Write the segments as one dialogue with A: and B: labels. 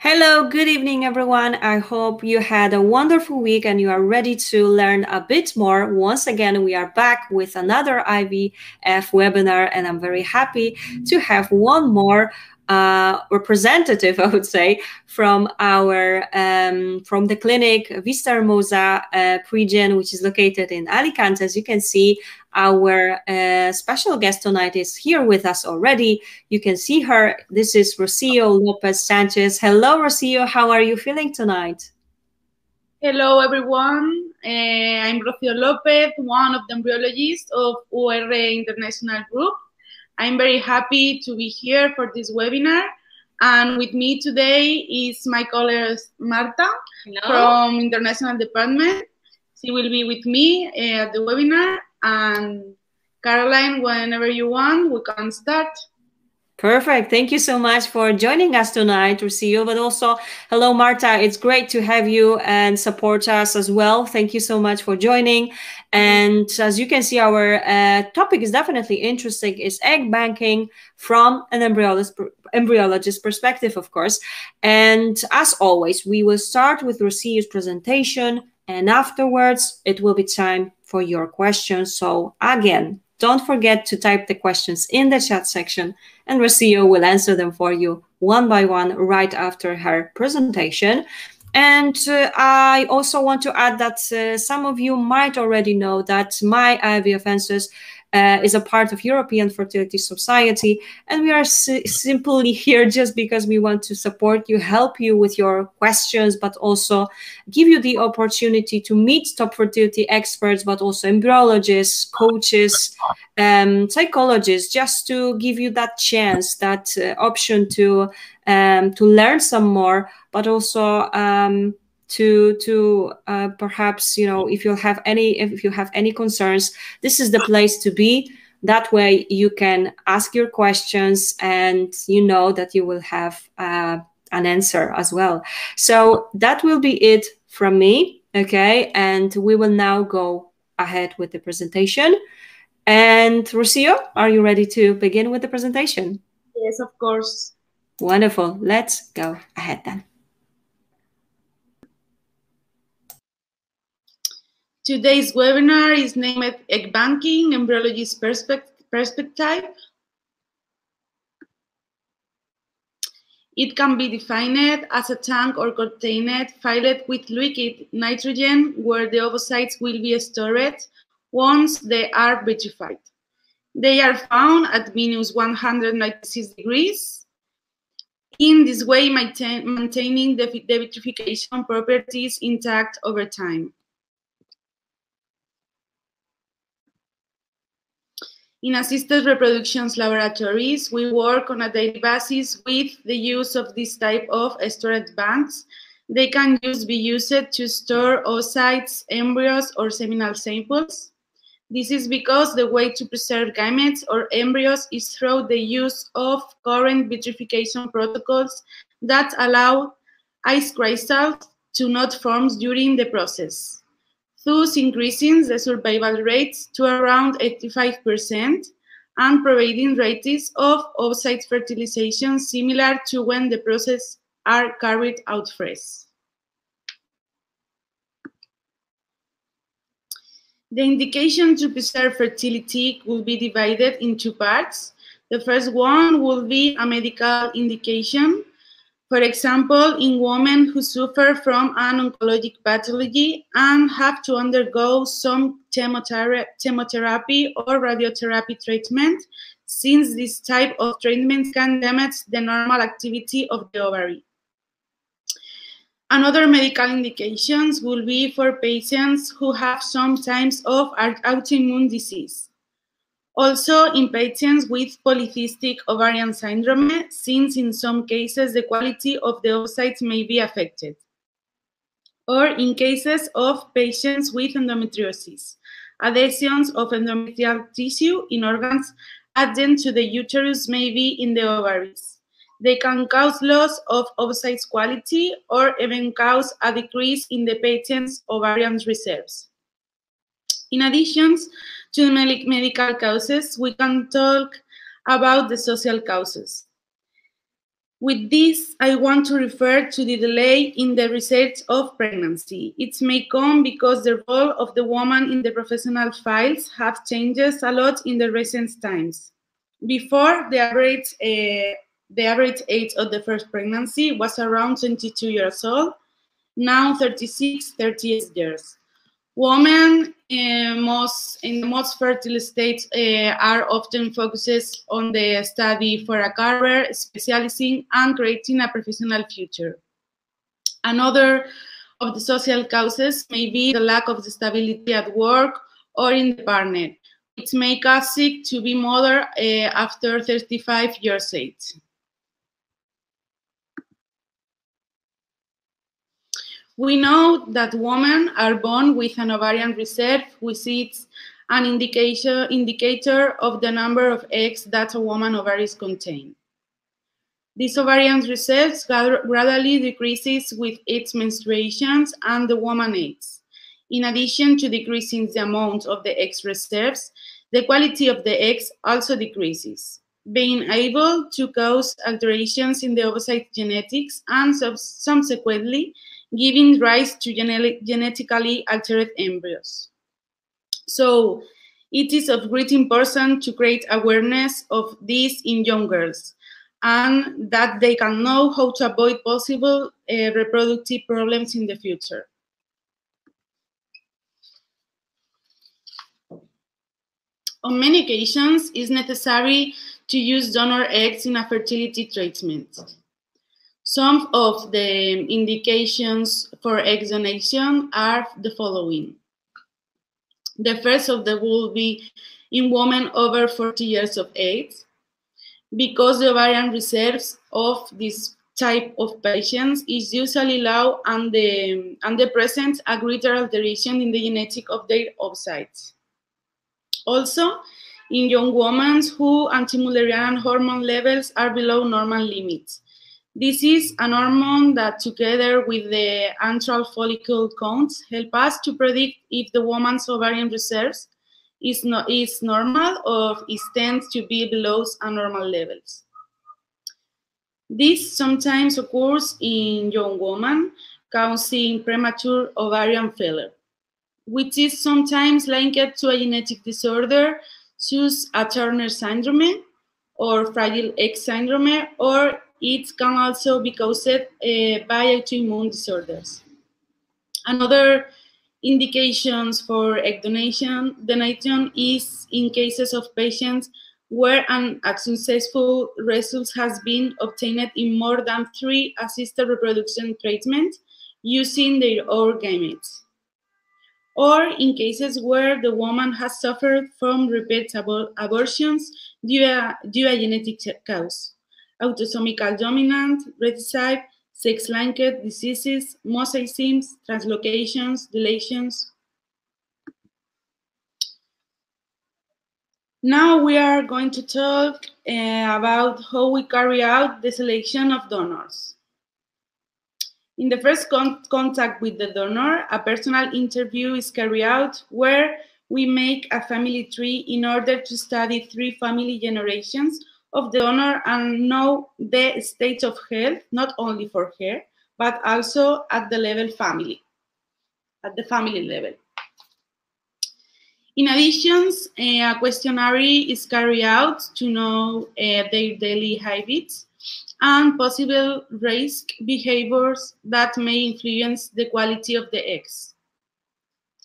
A: Hello, good evening, everyone. I hope you had a wonderful week and you are ready to learn a bit more. Once again, we are back with another IVF webinar, and I'm very happy to have one more representative, I would say, from our from the clinic Vistahermosa PreGen, which is located in Alicante. As you can see, our special guest tonight is here with us already. You can see her. This is Rocío López Sanchez. Hello, Rocío. How are you feeling tonight?
B: Hello, everyone. I'm Rocío López, one of the embryologists of UR International Group. I'm very happy to be here for this webinar. And with me today is my colleague Marta from International Department. She will be with me at the webinar. And Caroline, whenever you want, we can start.
A: Perfect. Thank you so much for joining us tonight, Rocío, but also hello, Marta. It's great to have you and support us as well. Thank you so much for joining. And as you can see, our topic is definitely interesting. It's egg banking from an embryologist perspective, of course. And as always, we will start with Rocío's presentation, and afterwards it will be time for your questions. So again, don't forget to type the questions in the chat section, and Rocío will answer them for you one by one right after her presentation. And I also want to add that some of you might already know that my IVF Answers is a part of European Fertility Society, and we are simply here just because we want to support you, help you with your questions, but also give you the opportunity to meet top fertility experts, but also embryologists, coaches, psychologists, just to give you that chance, that option to learn some more, but also to perhaps, you know, if you have any concerns, this is the place to be. That way you can ask your questions and you know that you will have an answer as well. So that will be it from me. Okay, and we will now go ahead with the presentation. And Rocío, are you ready to begin with the presentation?
B: Yes, of course.
A: Wonderful. Let's go ahead then.
B: Today's webinar is named Egg Banking, Embryologist Perspective. It can be defined as a tank or container filled with liquid nitrogen where the ovocytes will be stored once they are vitrified. They are found at minus 196 degrees. In this way, maintaining the vitrification properties intact over time. In assisted reproduction laboratories, we work on a daily basis with the use of this type of storage banks. They can be used to store oocytes, embryos, or seminal samples. This is because the way to preserve gametes or embryos is through the use of current vitrification protocols that allow ice crystals to not form during the process, thus increasing the survival rates to around 85% and providing rates of oocyte fertilization similar to when the process are carried out fresh. The indication to preserve fertility will be divided in two parts. The first one will be a medical indication. For example, in women who suffer from an oncologic pathology and have to undergo some chemotherapy or radiotherapy treatment, since this type of treatment can damage the normal activity of the ovary. Another medical indications will be for patients who have some types of autoimmune disease. Also in patients with polycystic ovarian syndrome, since in some cases the quality of the oocytes may be affected. Or in cases of patients with endometriosis, adhesions of endometrial tissue in organs adjacent to the uterus may be in the ovaries. They can cause loss of oocytes quality or even cause a decrease in the patient's ovarian reserves. In addition to the medical causes, we can talk about the social causes. With this, I want to refer to the delay in the research of pregnancy. It may come because the role of the woman in the professional fields have changed a lot in the recent times. Before, the average age of the first pregnancy was around 22 years old, now 36, 38 years. Women in the most fertile states are often focused on the study for a career, specializing and creating a professional future. Another of the social causes may be the lack of stability at work or in the partner, which make us seek to be mother after 35 years age. We know that women are born with an ovarian reserve, which is an indicator of the number of eggs that a woman's ovaries contain. This ovarian reserve gradually decreases with its menstruations and the woman ages. In addition to decreasing the amount of the egg reserves, the quality of the eggs also decreases, being able to cause alterations in the oocyte genetics and subsequently giving rise to genetically altered embryos. So it is of great importance to create awareness of this in young girls, and that they can know how to avoid possible reproductive problems in the future. On many occasions, it's necessary to use donor eggs in a fertility treatment. Some of the indications for egg donation are the following. The first of them will be in women over 40 years of age, because the ovarian reserves of this type of patients is usually low and they present a greater alteration in the genetic of their oocytes. Also, in young women whose anti-Mullerian hormone levels are below normal limits. This is an hormone that, together with the antral follicle counts, help us to predict if the woman's ovarian reserves is normal or is tends to be below normal levels. This sometimes occurs in young women, causing premature ovarian failure, which is sometimes linked to a genetic disorder such as a Turner syndrome or fragile X syndrome, or it can also be caused by autoimmune disorders. Another indications for egg donation is in cases of patients where an unsuccessful result has been obtained in more than 3 assisted reproduction treatments using their own gametes, or in cases where the woman has suffered from repeated abortions due a genetic cause, autosomal dominant, recessive, sex-linked diseases, mosaicisms, translocations, deletions. Now we are going to talk about how we carry out the selection of donors. In the first contact with the donor, a personal interview is carried out where we make a family tree in order to study 3 family generations of the donor and know the state of health, not only for her, but also at the family level. In addition, a questionnaire is carried out to know their daily habits and possible risk behaviors that may influence the quality of the eggs.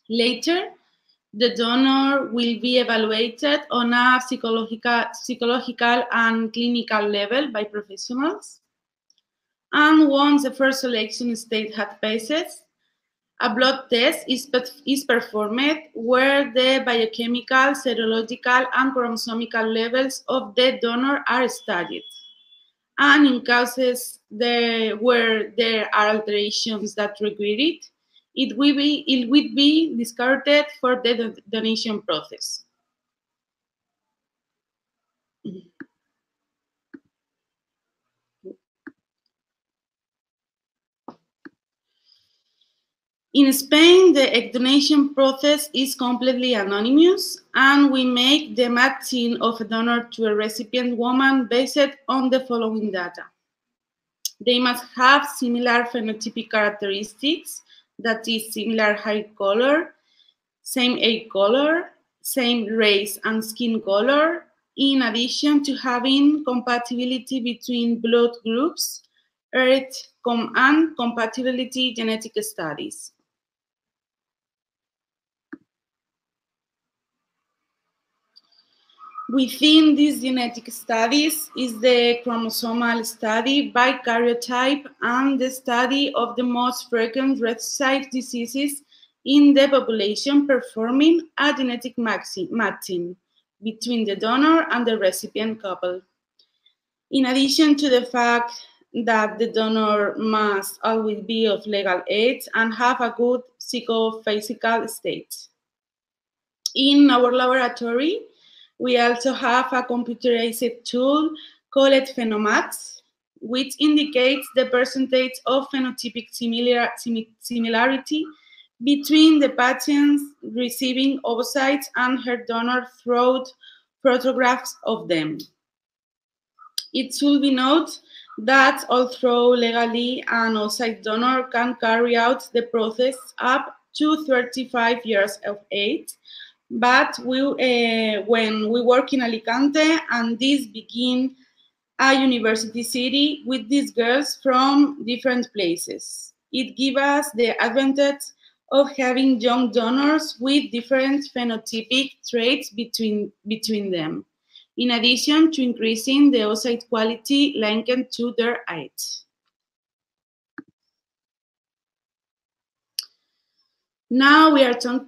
B: Later, the donor will be evaluated on a psychological and clinical level by professionals. And once the first selection stage has passed, a blood test is performed where the biochemical, serological, and chromosomical levels of the donor are studied. And in cases where there are alterations that require it, it will be discarded for the donation process. In Spain, the egg donation process is completely anonymous, and we make the matching of a donor to a recipient woman based on the following data. They must have similar phenotypic characteristics, that is, similar hair color, same egg color, same race and skin color, in addition to having compatibility between blood groups, and compatibility genetic studies. Within these genetic studies is the chromosomal study by karyotype and the study of the most frequent recessive diseases in the population, performing a genetic matching between the donor and the recipient couple. In addition to the fact that the donor must always be of legal age and have a good psychophysical state. In our laboratory, we also have a computerized tool called FNGOMatch, which indicates the percentage of phenotypic similarity between the patients receiving oocytes and her donor through photographs of them. It should be noted that although legally an oocyte donor can carry out the process up to 35 years of age, but when we work in Alicante, and this begin a university city with these girls from different places, it gives us the advantage of having young donors with different phenotypic traits between them, in addition to increasing the oocyte quality linked to their age. Now we are going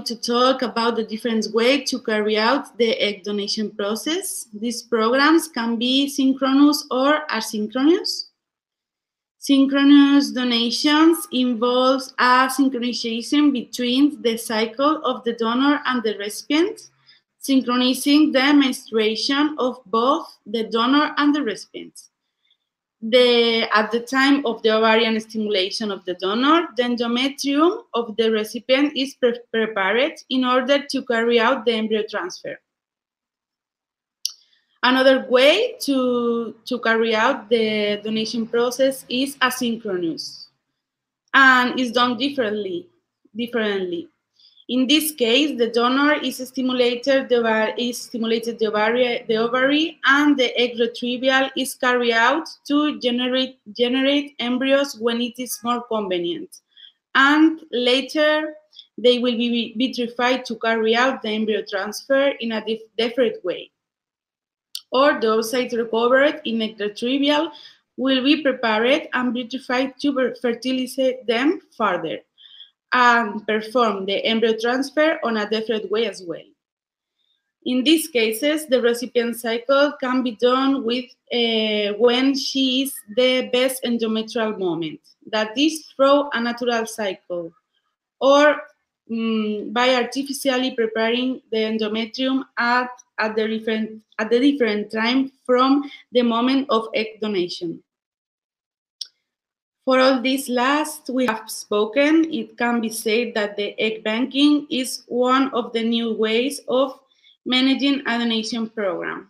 B: to talk about the different ways to carry out the egg donation process. These programs can be synchronous or asynchronous. Synchronous donations involves a synchronization between the cycle of the donor and the recipient, synchronizing the menstruation of both the donor and the recipient. At the time of the ovarian stimulation of the donor, the endometrium of the recipient is prepared in order to carry out the embryo transfer. Another way to carry out the donation process is asynchronous and is done differently. In this case, the donor is stimulated the ovary, and the egg retrieval is carried out to generate embryos when it is more convenient. And later, they will be vitrified to carry out the embryo transfer in a different way. Or the oocytes recovered in egg retrieval will be prepared and vitrified to fertilize them further and perform the embryo transfer on a different way as well. In these cases, the recipient cycle can be done with when she is the best endometrial moment, that is through a natural cycle, or by artificially preparing the endometrium at the different time from the moment of egg donation. For all this last we have spoken, it can be said that the egg banking is one of the new ways of managing a donation program.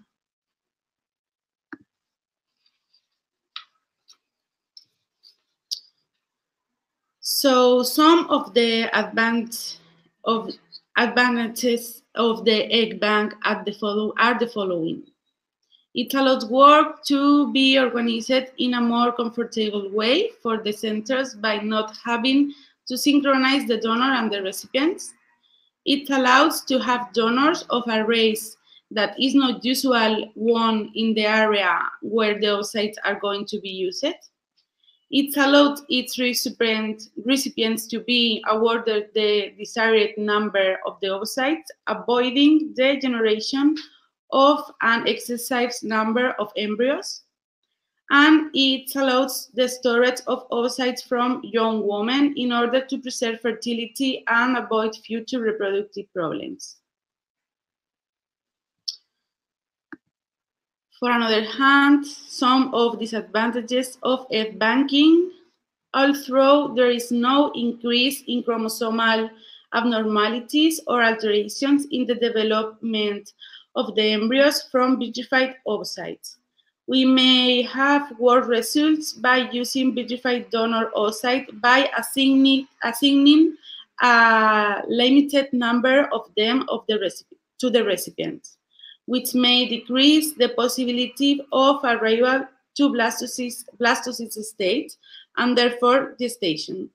B: So some of the advantages of the egg bank are the following. It allows work to be organized in a more comfortable way for the centers by not having to synchronize the donor and the recipients. It allows to have donors of a race that is not usual one in the area where the oocytes are going to be used. It allowed its recipients to be awarded the desired number of the oocytes, avoiding the generation of an excessive number of embryos. And it allows the storage of oocytes from young women in order to preserve fertility and avoid future reproductive problems. For another hand, some of the disadvantages of egg banking, although there is no increase in chromosomal abnormalities or alterations in the development of the embryos from vitrified oocytes. We may have worse results by using vitrified donor oocyte by assigning a limited number of them to the recipient, which may decrease the possibility of arrival to blastocyst state and therefore gestation.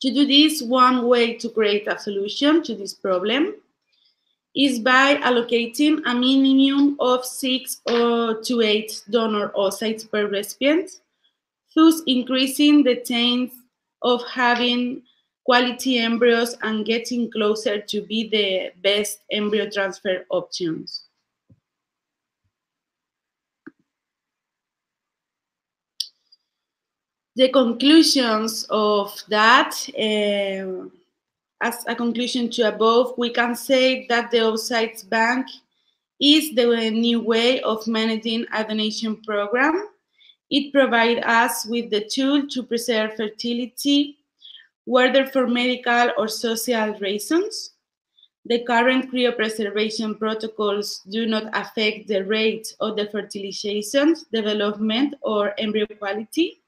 B: To do this, one way to create a solution to this problem is by allocating a minimum of 6 to 8 donor oocytes per recipient, thus increasing the chance of having quality embryos and getting closer to be the best embryo transfer options. The conclusions of that, as a conclusion to above, we can say that the oocytes bank is the new way of managing a donation program. It provides us with the tool to preserve fertility, whether for medical or social reasons. The current cryopreservation protocols do not affect the rate of the fertilization, development, or embryo quality.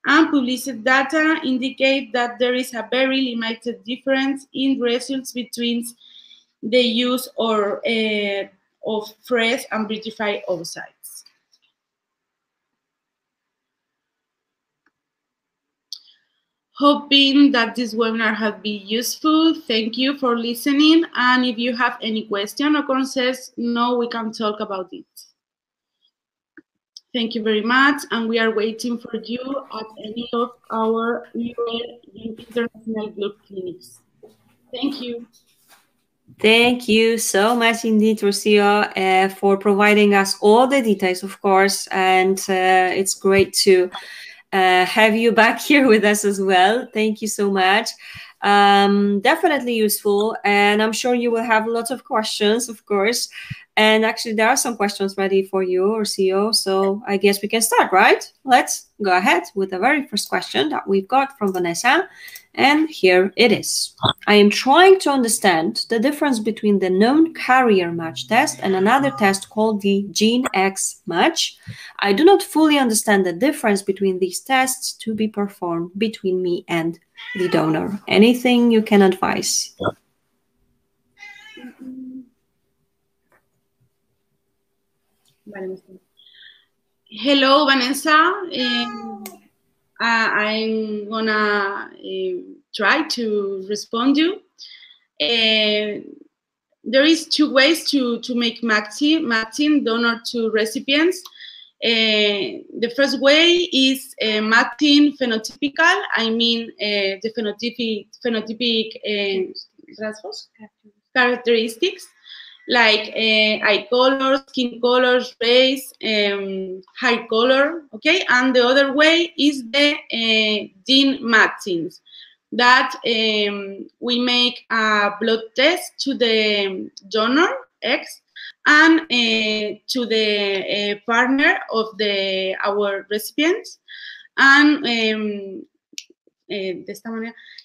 B: And published data indicate that there is a very limited difference in results between the use of fresh and vitrified oocytes. Hoping that this webinar has been useful. Thank you for listening. And if you have any question or concerns, now we can talk about it. Thank you very much. And we are waiting for you at any of our international group clinics. Thank you.
A: Thank you so much indeed, Rocío, for providing us all the details, of course. And it's great to have you back here with us as well. Thank you so much. Definitely useful. And I'm sure you will have lots of questions, of course. And actually, there are some questions ready for you, Rocío. So I guess we can start, right? Let's go ahead with the very first question that we've got from Vanessa. And here it is. I am trying to understand the difference between the known carrier match test and another test called the GeneMatch. I do not fully understand the difference between these tests to be performed between me and the donor. Anything you can advise?
B: Hello, Vanessa. I'm gonna try to respond you. There is two ways to make matching donor to recipients. The first way is matching phenotypical. I mean the phenotypic characteristics like eye color, skin color, race, hair color, okay? And the other way is the gene matching, that we make a blood test to the donor X and to the partner of our recipient, and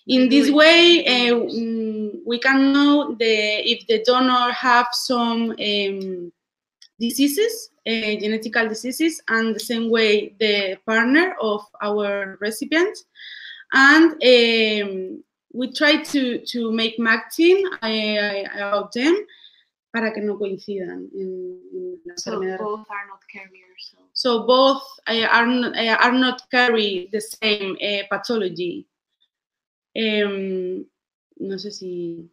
B: in this way, we can know if the donor have some diseases, genetical diseases, and the same way the partner of our recipient. And we try to make matching about them para que no coincidan en la enfermedad.
C: So both are not carriers.
B: So both are not carry the same pathology. No sé si.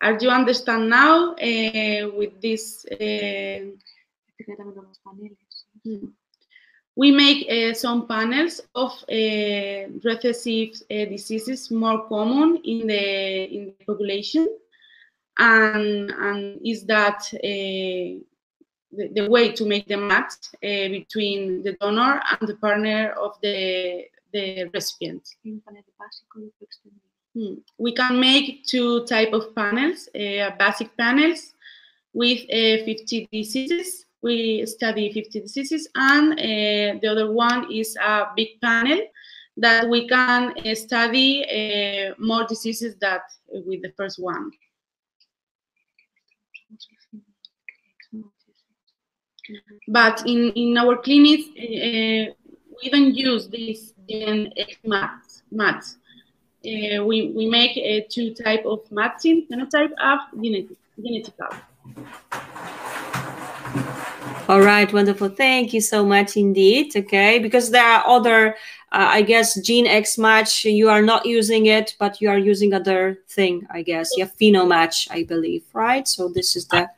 B: Are you understand now with this? We make some panels of recessive diseases more common in the population, and is that the way to make the match between the donor and the partner of the recipient. We can make two types of panels, basic panels with 50 diseases. We study 50 diseases, and the other one is a big panel that we can study more diseases than with the first one. But in our clinic, we don't use this GeneMatch. We make two type of matching, phenotype of genetical.
A: All right, wonderful. Thank you so much indeed. Okay, because there are other, I guess, GeneMatch, you are not using it, but you are using other thing, I guess. Yeah, FNGOMatch, I believe, right? So this is the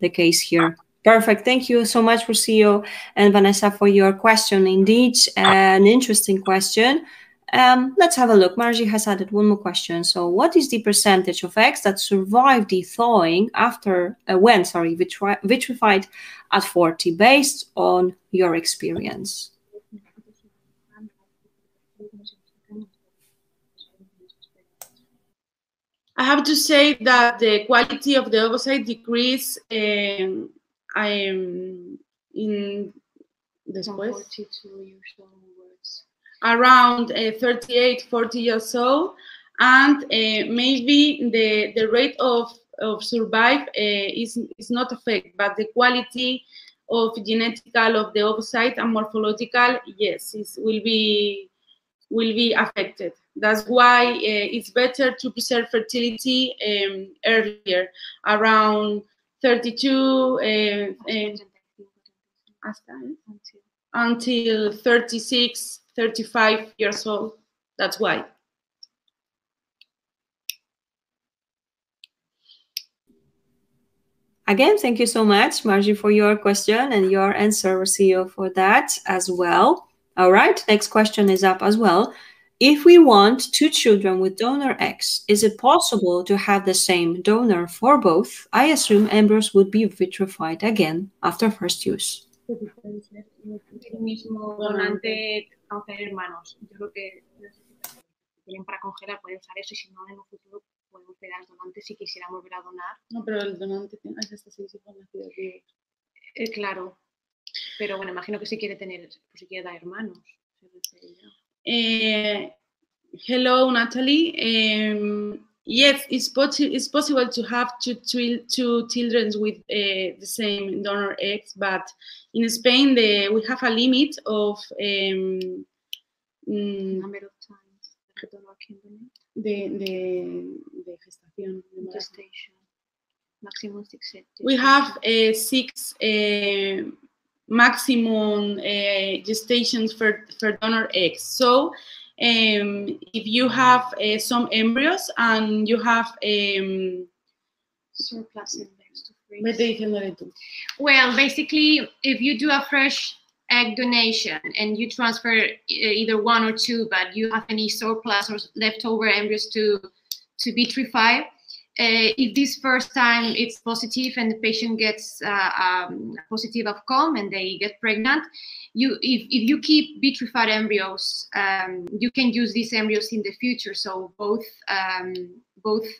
A: case here. Perfect. Thank you so much, Rocío and Vanessa, for your question. Indeed, an interesting question. Let's have a look. Margie has added one more question. So what is the percentage of eggs that survive the thawing after, when vitrified at 40, based on your experience?
B: I have to say that the quality of the oocyte decrease in después, 42 years onwards, around 38, 40 years old, and maybe the rate of survive is not affected, but the quality of genetical of the oocyte and morphological, yes, will be affected. That's why it's better to preserve fertility earlier, around 32 until 36, 35 years old. That's why.
A: Again, thank you so much, Margie, for your question and your answer, Rocío, for that as well. All right, next question is up as well. If we want 2 children with donor eggs, is it possible to have the same donor for both? I assume embryos would be vitrified again after first use.
C: El mismo donante congelar hermanos. Yo creo que tienen para congelar, pueden usar eso, y si no, en un futuro podemos pedir al donante si quisiéramos volver a donar.
B: No, pero el donante tiene hasta 6 hijos nacidos vivos.
C: Claro, pero bueno, imagino que si quiere tener, pues si quiere dar hermanos.
B: Hello, Natalie. Yes, it's possible to have two children with the same donor eggs, but in Spain we have a limit of
C: number of times the donor can donate.
B: De gestación.
C: Gestation. Maximum 6 gestation.
B: We have 6 maximum gestations for donor eggs. So if you have some embryos and you have
C: surplus embryos to freeze. Well, basically, if you do a fresh egg donation and you transfer either 1 or 2, but you have any surplus or leftover embryos to vitrify, if this first time it's positive and the patient gets a positive outcome and they get pregnant, if you keep vitrified embryos, you can use these embryos in the future. So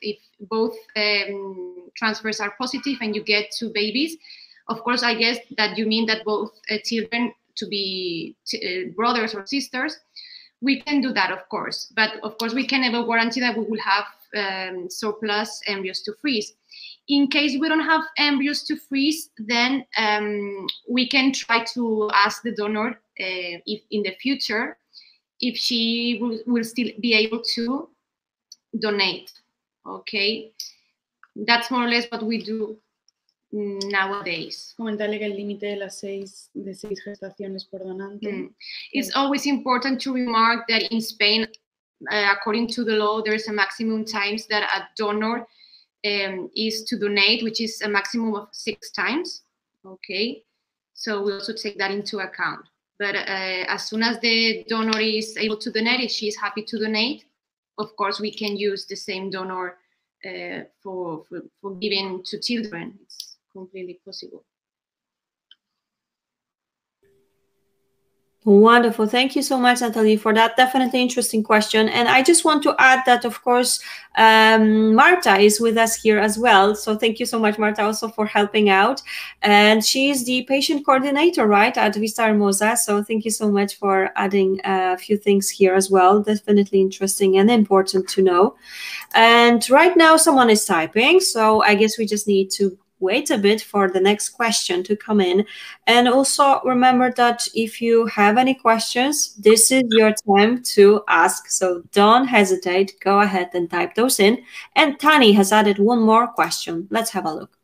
C: if both transfers are positive and you get 2 babies, of course, I guess that you mean that both children to be brothers or sisters. We can do that, of course, but of course we can never guarantee that we will have surplus embryos to freeze. In case we don't have embryos to freeze, then we can try to ask the donor if in the future, if she will still be able to donate. Okay, that's more or less what we do nowadays.
B: Comentarle que el límite de las 6 gestaciones por donante.
C: It's always important to remark that in Spain, according to the law, there is a maximum times that a donor is to donate, which is a maximum of 6 times. Okay, so we also take that into account. But as soon as the donor is able to donate, if she is happy to donate, of course we can use the same donor for giving to children. It's completely possible.
A: Wonderful. Thank you so much, Natalie, for that definitely interesting question. And I just want to add that, of course, Marta is with us here as well. So thank you so much, Marta, also for helping out. And she is the patient coordinator, right, at Vistahermosa. So thank you so much for adding a few things here as well. Definitely interesting and important to know. And right now someone is typing. So I guess we just need to wait a bit for the next question to come in. And also remember that if you have any questions, this is your time to ask. So don't hesitate. Go ahead and type those in. And Tani has added one more question. Let's have a look.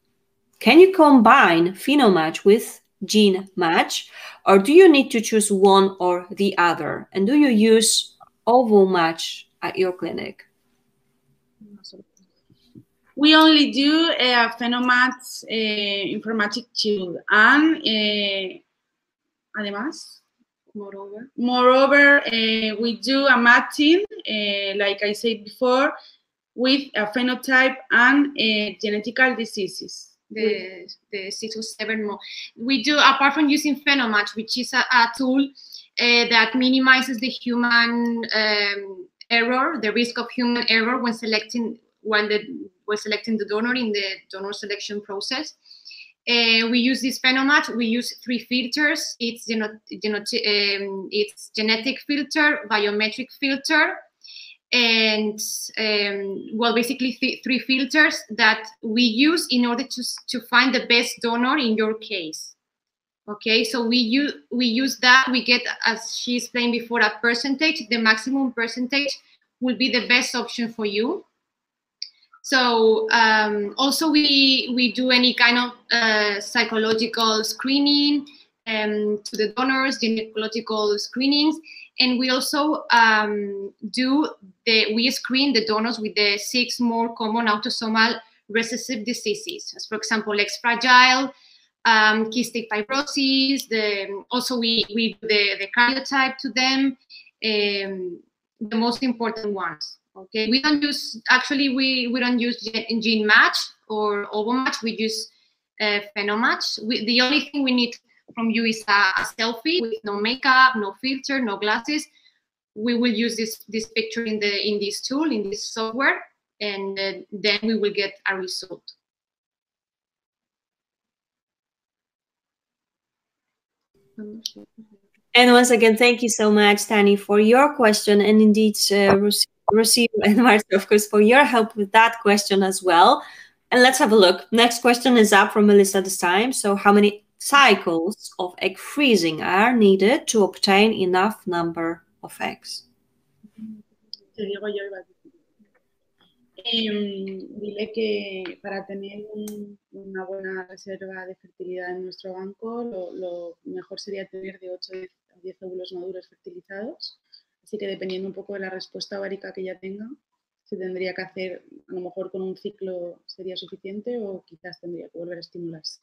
A: Can you combine FNGOMatch with GeneMatch, or do you need to choose one or the other? And do you use OvoMatch at your clinic?
B: We only do a FNGOMatch informatic tool, and además, moreover, we do a matching, like I said before, with a phenotype and genetical diseases.
C: The 6 or 7 more. We do, apart from using FNGOMatch, which is a tool that minimizes the human error, the risk of human error when selecting the donor in the donor selection process. We use this FNGOMatch. We use 3 filters. It's genetic filter, biometric filter, and well, basically 3 filters that we use in order to find the best donor in your case. Okay, so we use that. We get, as she explained before, a percentage. The maximum percentage will be the best option for you. So also we do any kind of psychological screening to the donors, gynecological screenings, and we also we screen the donors with the 6 more common autosomal recessive diseases, as for example, X fragile, cystic fibrosis. Also we do the karyotype to them, the most important ones. Okay, we don't use, actually we don't use GeneMatch or OvoMatch. We use FNGOMatch. The only thing we need from you is a selfie with no makeup, no filter, no glasses. We will use this picture in this tool, in this software, and then we will get a result.
A: And once again, thank you so much, Tani, for your question, and indeed, Rocío and Marta, of course, for your help with that question as well. And let's have a look. Next question is up from Melissa this time. So how many cycles of egg freezing are needed to obtain enough number of eggs?
B: Dile que para tener una buena reserva de fertilidad en nuestro banco, lo mejor sería tener de 8 a 10 óvulos maduros fertilizados. Así que dependiendo un poco de la respuesta ovárica que ya tenga, se tendría que hacer, a lo mejor con un ciclo sería suficiente o quizás tendría que volver a estimularse.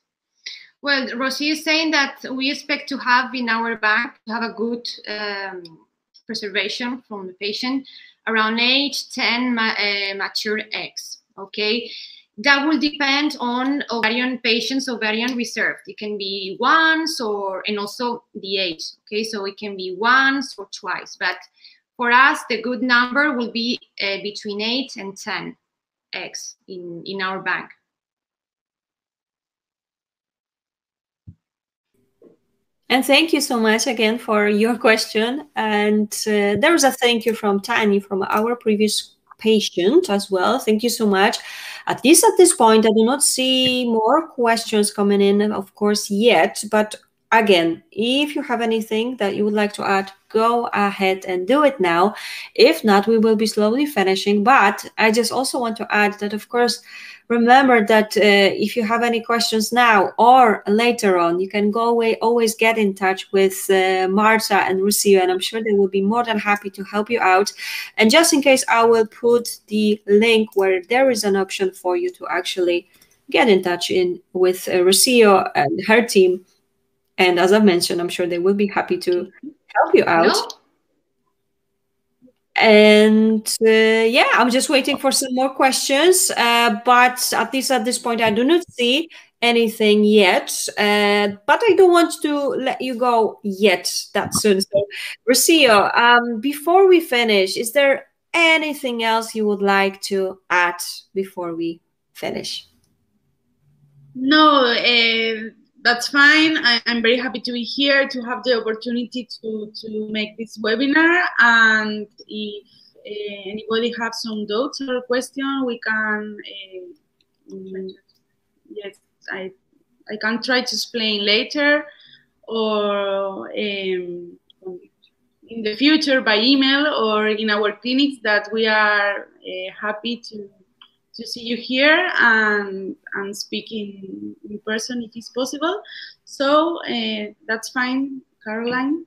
C: Well, Rocío is saying that we expect to have in our bank, to have a good preservation from the patient, around 8-10 mature eggs, okay? That will depend on ovarian patients, ovarian reserve. It can be once and also the age, okay? So it can be once or twice, but for us, the good number will be between 8 and 10 eggs in our bank.
A: And thank you so much again for your question. And there was a thank you from Tani, from our previous patient as well. Thank you so much. At least at this point, I do not see more questions coming in, of course, yet. But again, if you have anything that you would like to add, go ahead and do it now. If not, we will be slowly finishing. But I just also want to add that, of course, remember that if you have any questions now or later on, you can always get in touch with Marta and Rocío, and I'm sure they will be more than happy to help you out. And just in case, I will put the link where there is an option for you to actually get in touch with Rocío and her team. And as I mentioned, I'm sure they will be happy to help you out. No? And yeah, I'm just waiting for some more questions. But at least at this point, I do not see anything yet. But I don't want to let you go yet that soon. So, Rocío, before we finish, is there anything else you would like to add before we finish?
B: No, that's fine. I'm very happy to be here, to have the opportunity to make this webinar. And if anybody has some doubts or questions, we can I can try to explain later, or in the future by email or in our clinics, that we are happy to see you here and speak in person if it's possible. So that's fine, Caroline.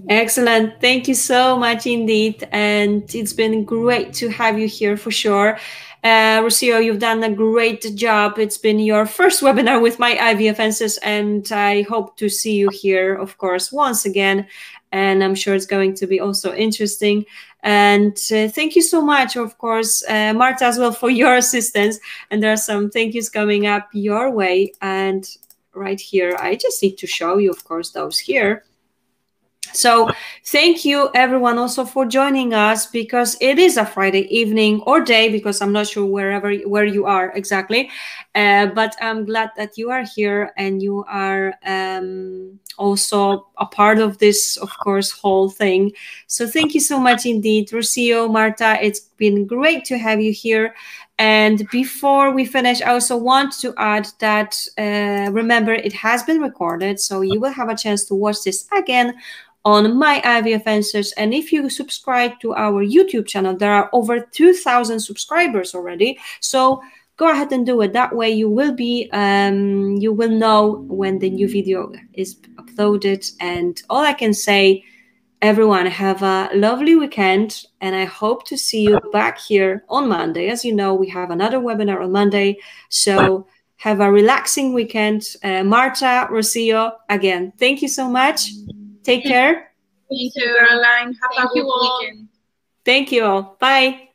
A: Excellent. Thank you so much indeed. And it's been great to have you here for sure. Rocío, you've done a great job. It's been your first webinar with my IVF Answers, and I hope to see you here, of course, once again. And I'm sure it's going to be also interesting. And thank you so much, of course, Marta, as well, for your assistance. And there are some thank yous coming up your way. And right here, I just need to show you, of course, those here. So thank you everyone also for joining us, because it is a Friday evening or day, because I'm not sure where you are exactly, but I'm glad that you are here and you are also a part of this, of course, whole thing. So thank you so much indeed, Rocío, Marta. It's been great to have you here. And before we finish, I also want to add that remember, it has been recorded, so you will have a chance to watch this again on my IVF Answers. And if you subscribe to our YouTube channel, there are over 2,000 subscribers already. So go ahead and do it. That way you will be, you will know when the new video is uploaded. And all I can say, everyone, have a lovely weekend. And I hope to see you back here on Monday. As you know, we have another webinar on Monday. So have a relaxing weekend. Marta, Rocío, again, thank you so much. Take care.
B: Thank you, Caroline. Have a good weekend.
A: Thank you all. Bye.